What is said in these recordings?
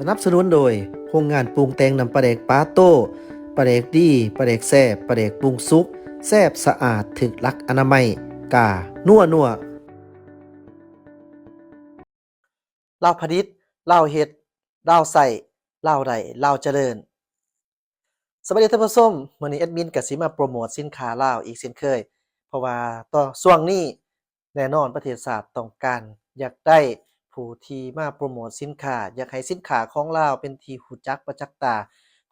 นับสนุนโดยโรงงานปรุงแต่งน้ำปลาแดกปาโต้ปลาแดกดีปลาแดกแซ่บปลาแดกปรุงสุกแซ่บสะอาดถึกหลักอนามัยกานัวลาวผลิตลาวเฮ็ดลาวใช้ลาวได้ลาวเจริญสวัสดีท่านผู้ชมมื้อนี้แอดมินก็สิมาโปรโมตสินค้าลาวอีกเช่นเคยเพราะว่าช่วงนี้แน่นอนประเทศชาติต้องการอยากได้ผู้ที่มาโพรโมตสินค้าอยากให้สินค้าของลาวเป็นที่รู้จักประจักษ์ตา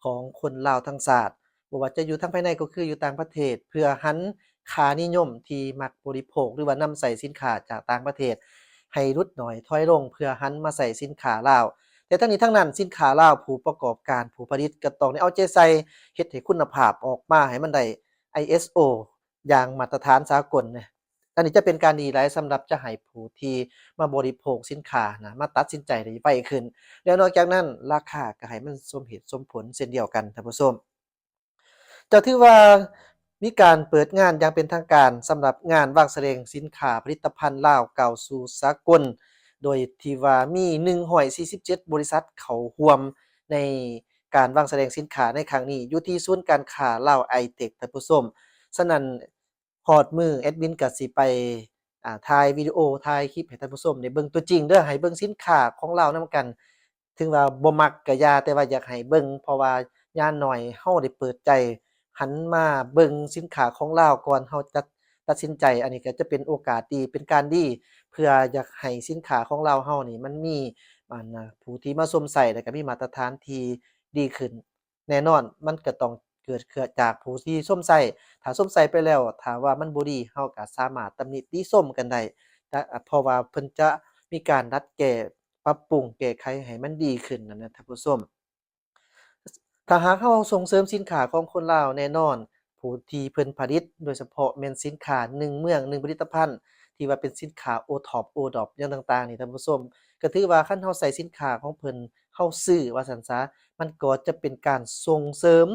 ของคนลาวทั้งชาติบ่ว่าจะอยู่ทางภายในก็คืออยู่ต่างประเทศเพื่อหันค่านิยมที่มักบริโภคหรือว่านำใช้สินค้าจากต่างประเทศให้ลดน้อยถอยลงเพื่อหันมาใช้สินค้าลาวแต่ทั้งนี้ทั้งนั้นสินค้าลาวผู้ประกอบการผู้ผลิตก็ต้องได้เอาใจใส่เฮ็ดให้คุณภาพออกมาให้มันได้ ISO อย่างมาตรฐานสากลเนี่ยอันนี้จะเป็นการดีหลายสำหรับจะให้ผู้ที่มาบริโภคสินค้านะมาตัดสินใจได้ไวขึ้นแล้วนอกจากนั้นราคาก็ให้มันสมเหตุสมผลเช่นเดียวกันท่านผู้ชมก็ถือว่ามีการเปิดงานอย่างเป็นทางการสำหรับงานวางแสดงสินค้าผลิตภัณฑ์ลาวเก่าสู่สากลโดยที่ว่ามี147บริษัทเข้าร่วมในการวางแสดงสินค้าในครั้งนี้อยู่ที่ศูนย์การค้าลาวไอเทคท่านผู้ชมฉะนั้นฮอดมื้อแอดมินก็สิไปถ่ายวิดีโอถ่ายคลิปให้ท่านผู้ชมได้เบิ่งตัวจริงเด้อให้เบิ่งสินค้าของลาวนำกันถึงว่าบ่มักก็อย่าแต่ว่าอยากให้เบิ่งเพราะว่าอย่างน้อยเราได้เปิดใจหันมาเบิ่งสินค้าของลาวก่อนเราจะตัดสินใจอันนี้ก็จะเป็นโอกาสดีเป็นการดีเพื่ออยากให้สินค้าของลาวเรานี่มันมีผู้ที่มาสวมใช้แล้วก็มีมาตรฐานที่ดีขึ้นแน่นอนมันก็ต้องเกิดจากผู้ที่สวมใช้ถ้าสวมใช้ไปแล้วถ้าว่ามันบ่ดีเราก็สามารถตำหนิติชมกันได้แต่เพราะว่าเพิ่นจะมีการดัดแก้ปรับปรุงแก้ไขให้มันดีขึ้นนั่นนะท่านผู้ชม ถ้าหากเราส่งเสริมสินค้าของคนลาวแน่นอนผู้ที่เพิ่นผลิตโดยเฉพาะแม่นสินค้า1เมือง1ผลิตภัณฑ์ที่ว่าเป็นสินค้า OTOP ODOP หยังต่างๆนี่ท่านผู้ชมก็ถือว่าคันเราใช้สินค้าของเพิ่นเราซื้อว่าซั่นซะมันก็จะเป็นการส่งเสริม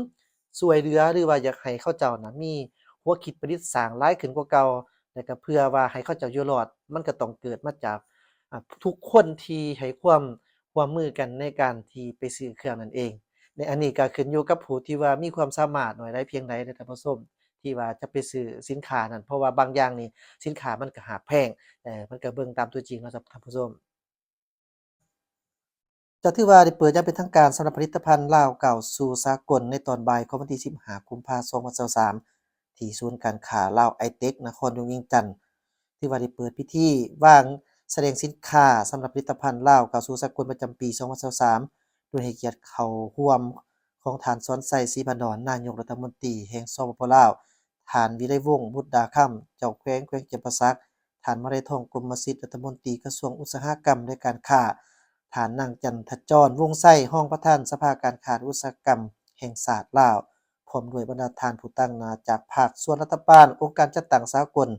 ช่วยเหลือหรือว่าอยากให้เขาเจ้าน่ะมีหัวคิดประดิษฐ์สร้างหลายขึ้นกว่าเก่าแล้วก็เพื่อว่าให้เขาเจ้าอยู่รอดมันก็ต้องเกิดมาจากทุกคนที่ให้ความร่วมมือกันในการที่ไปซื้อเครื่องนั่นเอง ในอันนี้ก็ขึ้นอยู่กับผู้ที่ว่ามีความสามารถน้อยหลายเพียงใดเด้อท่านผู้ชมที่ว่าจะไปซื้อสินค้านั้นเพราะว่าบางอย่างนี่สินค้ามันก็หาแพงแต่มันก็เบิ่งตามตัวจริงเนาะครับท่านผู้ชมก็ถือว่าได้เปิดอย่างเป็นทางการสำหรับผลิตภัณฑ์ลาวเก่าสู่สากลในตอนบ่ายของวันที่15กุมภาพันธ์2023ที่ศูนย์การค้าลาวไอเต็กนครหลวงเวียงจันทน์ที่ว่าได้เปิดพิธีวางแสดงสินค้าสำหรับผลิตภัณฑ์ลาวเก่าสู่สากลประจำปี2023โดยให้เกียรติเข้าร่วม ของท่านสอนไส้ศรีพนอนนายกรัฐมนตรีแห่งสปปลาวท่านวิไลวงศ์บุตรดาค่ำเจ้าแขวงจำปาสักท่านมาลัยทองกรมสิทธิ์รัฐมนตรีกระทรวงอุตสาหกรรมและการค้าท่านนางจันทจรวงศ์ไส้รองประธานสภาการค้าและอุตสาหกรรมแห่งชาติลาวพร้อมด้วยบรรดาท่านผู้ตั้งหน้าจากภาคส่วนรัฐบาลองค์การจัดตั้งสากล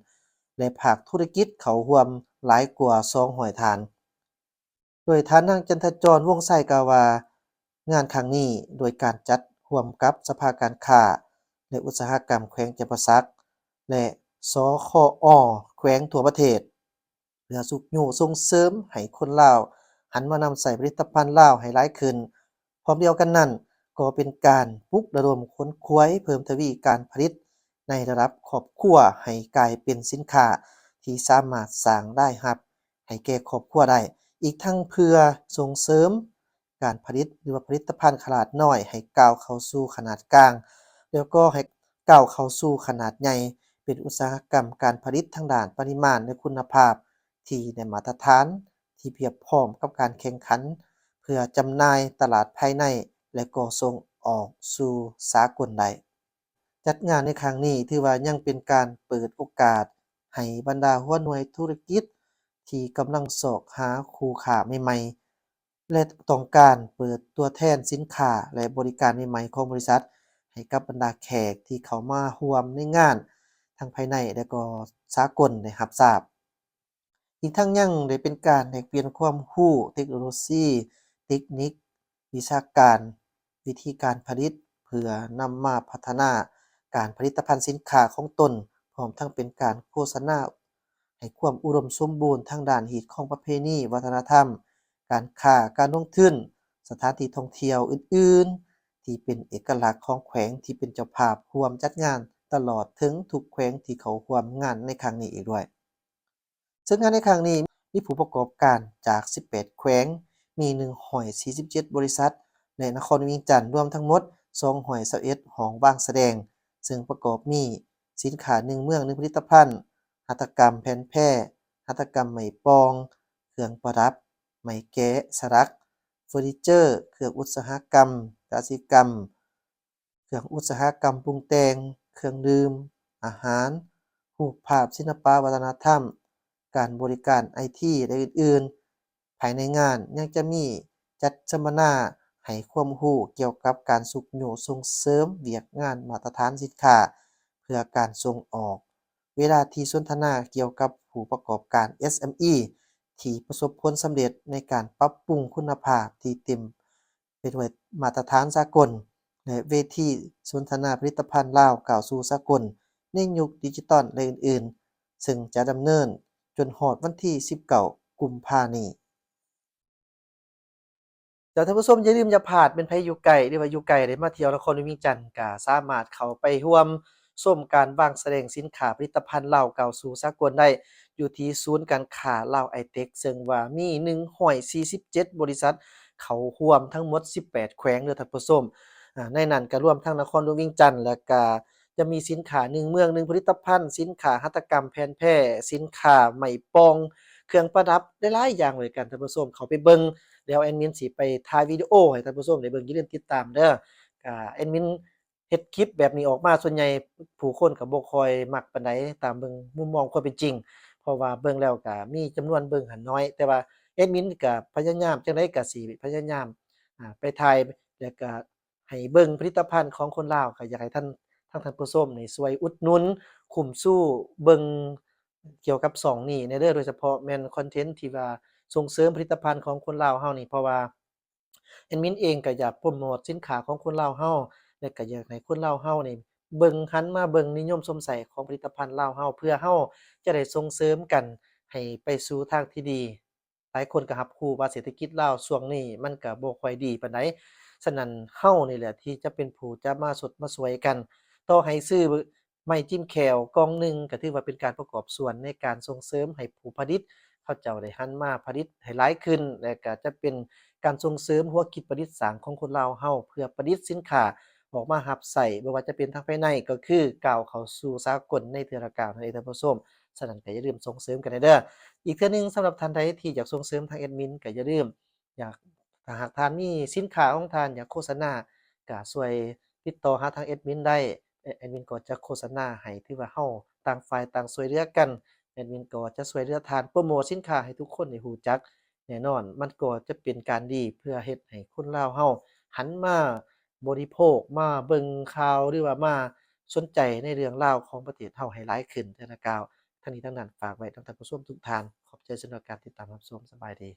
และภาคธุรกิจเข้าร่วมหลายกว่า200ท่าน โดยท่านนางจันทจรวงศ์ไส้กล่าวว่างานครั้งนี้โดยการจัดร่วมกับสภาการค้าและอุตสาหกรรมแขวงจำปาสักและสคอแขวงทั่วประเทศเพื่อสุกยู่ส่งเสริมให้คนลาวหันมานำใส่ผลิตภัณฑ์ลาวให้หลายขึ้นพร้อมเดียวกันนั้นก็เป็นการปลุกระดมคนขวยเพิ่มทวีการผลิตในระดับครอบครัวให้กลายเป็นสินค้าที่สามารถสร้างรายรับให้แก่ครอบครัวได้ อีกทั้งเพื่อส่งเสริมการผลิตหรือว่าผลิตภัณฑ์ขนาดน้อยให้ก้าวเข้าสู่ขนาดกลางแล้วก็ให้ก้าวเข้าสู่ขนาดใหญ่เป็นอุตสาหกรรมการผลิตทั้งด้านปริมาณและคุณภาพที่ได้มาตรฐานที่เพียบพร้อมกับการแข่งขันเพื่อจำหน่ายตลาดภายในและก็ส่งออกสู่สากลได้จัดงานในครั้งนี้ถือว่ายังเป็นการเปิดโอกาสให้บรรดาหัวหน่วยธุรกิจ ที่กำลังสอกหาคู่ค้าใหม่ๆและต้องการเปิดตัวแทนสินค้าและบริการใหม่ๆของบริษัทให้กับบรรดาแขกที่เข้ามาร่วมในงานทั้งภายในและก็สากลได้รับทราบอีกทั้งยังได้เป็นการแลกเปลี่ยนความรู้เทคโนโลยีเทคนิควิชาการวิธีการผลิตเพื่อนำมาพัฒนาการผลิตภัณฑ์สินค้าของตนพร้อมทั้งเป็นการโฆษณา ให้ความอุดมสมบูรณ์ทางด้านหีดของประเพณีวัฒนธรรมการค้าการลงทุน สถานที่ท่องเที่ยวอื่นๆที่เป็นเอกลักษณ์ของแขวงที่เป็นเจ้าภาพร่วมจัดงานตลอดถึงทุกแขวงที่เขาร่วมงานในครั้งนี้อีกด้วยซึ่งงานในครั้งนี้มีผู้ประกอบการจาก 18 แขวงมี147บริษัทในนครเวียงจันทน์รวมทั้งหมด221ห้องว่างแสดงซึ่งประกอบมีสินค้า1เมือง1ผลิตภัณฑ์หัตถกรรมแผ่นแพร่หัตถกรรมไหมปองเครื่องประดับไหมแกะสลักเฟอร์นิเจอร์เครื่องอุตสาหกรรมกสิกรรมเครื่องอุตสาหกรรมปรุงแต่งเครื่องดื่มอาหารรูปภาพศิลปวัฒนธรรมการบริการไอทีและอื่นๆภายในงานยังจะมีจัดสัมมนาให้ความรู้เกี่ยวกับการส่งเสริมเวียกงานมาตรฐานสินค้าเพื่อการส่งออกเวลาที่สนทนาเกี่ยวกับผู้ประกอบการ SME ที่ประสบผลสำเร็จในการปรับปรุงคุณภาพที่เต็มไปด้วยมาตรฐานสากลและเวทีสนทนาผลิตภัณฑ์ลาวก้าวสู่สากลในยุคดิจิทัลและอื่นๆซึ่งจะดำเนินจนฮอดวันที่19กุมภานี้ แต่ท่านผู้ชมอย่าลืมอย่าพลาดแม่นไผอยู่ไกลหรือว่าอยู่ไกลได้มาเที่ยวนครหลวงเวียงจันทน์ก็สามารถเข้าไปร่วมชมการวางแสดงสินค้าผลิตภัณฑ์ลาวเก่าสู่สากลได้อยู่ที่ศูนย์การค้าลาวไอเทคซึ่งว่ามี147บริษัทเข้าร่วมทั้งหมด18แขวงเด้อท่านผู้ชมในนั้นก็รวมทั้งนครหลวงเวียงจันทน์แล้วก็จะมีสินค้า1เมือง1ผลิตภัณฑ์สินค้าหัตถกรรมแผ่นแพร่สินค้าไหมปองเครื่องประดับหลายๆอย่างเลยกันท่านผู้ชมเข้าไปเบิ่ง เดี๋ยวแอดมินสิไปถ่ายวิดีโอให้ท่านผู้ชมได้เบิ่งอย่าลืมติดตามเด้อแอดมินเฮ็ดคลิปแบบนี้ออกมาส่วนใหญ่ผู้คนก็บ่ค่อยมักปานใดตามเบิ่งมุมมองความเป็นจริงเพราะว่าเบิ่งแล้วก็มีจำนวนเบิ่งหั้นน้อยแต่ว่าแอดมินก็พยายามจั่งใดก็สิพยายามไปถ่ายแล้วก็ให้เบิ่งผลิตภัณฑ์ของคนลาวก็อยากให้ท่านผู้ชมนี่ช่วยอุดหนุนคุ้มสู้เบิ่งเกี่ยวกับช่องนี้แหน่เด้อโดยเฉพาะแม่นคอนเทนต์ที่ว่า ส่งเสริมผลิตภัณฑ์ของคนลาวเฮานี่เพราะว่าแอดมินเองก็อยากโพรโมตสินค้าของคนลาวเฮาและก็อยากให้คนลาวเฮานี่เบิ่งหันมาเบิ่งนิยมชมใส่ของผลิตภัณฑ์ลาวเฮาเพื่อเฮาจะได้ส่งเสริมกันให้ไปสู่ทางที่ดีหลายคนก็รับรู้ว่าเศรษฐกิจลาวช่วงนี้มันก็บ่ค่อยดีปานใดฉะนั้นเฮานี่แหละที่จะเป็นผู้จะมาสดมาสวยกันต่อให้ซื้อไม้จิ้มแควกล่องหนึ่งก็ถือว่าเป็นการประกอบส่วนในการส่งเสริมให้ผู้ผลิต เขาเจ้าได้หันมาผลิตให้หลายขึ้นและก็จะเป็นการส่งเสริมหัวคิดประดิษฐ์สร้างของคนลาวเฮาเพื่อประดิษฐ์สินค้าออกมารับใช้บ่ว่าจะเป็นทางภายในก็คือก้าวเข้าสู่สากลในเทื่อละก้าวนั่นเองท่านผู้ชมฉะนั้นก็อย่าลืมส่งเสริมกันเด้ออีกเทื่อหนึ่งสำหรับท่านใดที่อยากส่งเสริมทางแอดมินก็อย่าลืมอยากถ้าหากท่านมีสินค้าของท่านอยากโฆษณาก็ช่วยติดต่อหาทางแอดมินได้แอดมินก็จะโฆษณาให้ถือว่าเฮาต่างฝ่ายต่างช่วยเหลือกัน แอดมินก็จะช่วยเหลือทานโพรโมตสินค้าให้ทุกคนได้รู้จักแน่นอนมันก็จะเป็นการดีเพื่อเฮ็ดให้คนลาวเฮาหันมาบริโภคมาเบิ่งข่าวหรือว่ามาสนใจในเรื่องราวของประเทศเฮาให้หลายขึ้นเทื่อละก้าวทั้งนี้ทั้งนั้นฝากไว้กับท่านผู้ชมทุกท่านขอบใจสำหรับการติดตามรับชมสบายดี